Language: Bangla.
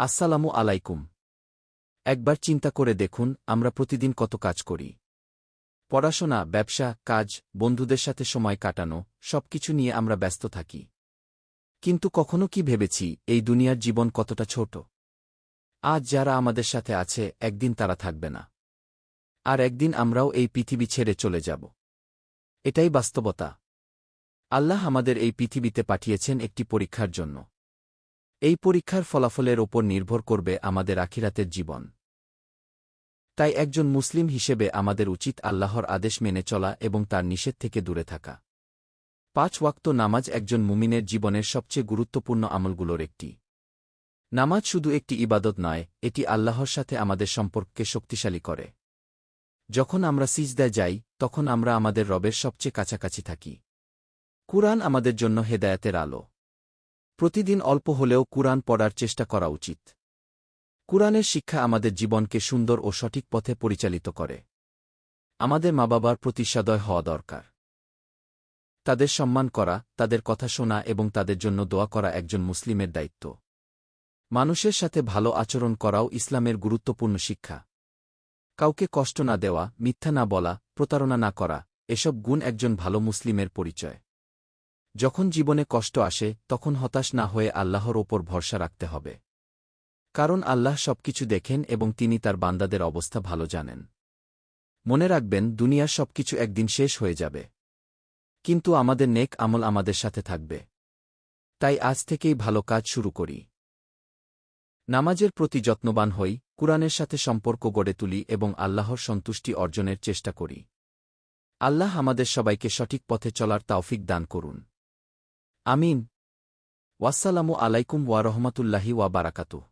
আসসালামু আলাইকুম। একবার চিন্তা করে দেখুন, আমরা প্রতিদিন কত কাজ করি। পড়াশোনা, ব্যবসা, কাজ, বন্ধুদের সাথে সময় কাটানো, সবকিছু নিয়ে আমরা ব্যস্ত থাকি। কিন্তু কখনো কি ভেবেছি এই দুনিয়ার জীবন কতটা ছোট? আজ যারা আমাদের সাথে আছে, একদিন তারা থাকবে না। আর একদিন আমরাও এই পৃথিবী ছেড়ে চলে যাব। এটাই বাস্তবতা। আল্লাহ আমাদের এই পৃথিবীতে পাঠিয়েছেন একটি পরীক্ষার জন্য। এই পরীক্ষার ফলাফলের ওপর নির্ভর করবে আমাদের আখিরাতের জীবন। তাই একজন মুসলিম হিসেবে আমাদের উচিত আল্লাহর আদেশ মেনে চলা এবং তার নিষেধ থেকে দূরে থাকা। ৫ ওয়াক্ত নামাজ একজন মুমিনের জীবনের সবচেয়ে গুরুত্বপূর্ণ আমলগুলোর একটি। নামাজ শুধু একটি ইবাদত নয়, এটি আল্লাহর সাথে আমাদের সম্পর্ককে শক্তিশালী করে। যখন আমরা সিজদায় যাই, তখন আমরা আমাদের রবের সবচেয়ে কাছাকাছি থাকি। কুরআন আমাদের জন্য হেদায়েতের আলো। প্রতিদিন অল্প হলেও কুরআন পড়ার চেষ্টা করা উচিত। কুরআনের শিক্ষা আমাদের জীবনকে সুন্দর ও সঠিক পথে পরিচালিত করে। আমাদের মা-বাবার প্রতি সদয় হওয়া দরকার। তাদের সম্মান করা, তাদের কথা শোনা এবং তাদের জন্য দোয়া করা একজন মুসলিমের দায়িত্ব। মানুষের সাথে ভালো আচরণ করাও ইসলামের গুরুত্বপূর্ণ শিক্ষা। কাউকে কষ্ট না দেওয়া, মিথ্যা না বলা, প্রতারণা না করা, এসব গুণ একজন ভালো মুসলিমের পরিচয়। যখন জীবনে কষ্ট আসে, তখন হতাশ না হয়ে আল্লাহর ওপর ভরসা রাখতে হবে। কারণ আল্লাহ সবকিছু দেখেন এবং তিনি তার বান্দাদের অবস্থা ভালো জানেন। মনে রাখবেন, দুনিয়ার সবকিছু একদিন শেষ হয়ে যাবে। কিন্তু আমাদের নেক আমল আমাদের সাথে থাকবে। তাই আজ থেকেই ভালো কাজ শুরু করি। নামাজের প্রতি যত্নবান হই, কুরআনের সাথে সম্পর্ক গড়ে তুলি এবং আল্লাহর সন্তুষ্টি অর্জনের চেষ্টা করি। আল্লাহ আমাদের সবাইকে সঠিক পথে চলার তাওফিক দান করুন। আমিন। ওয়াসসালামু আলাইকুম ওয়া রাহমাতুল্লাহি ওয়া বারাকাতুহু।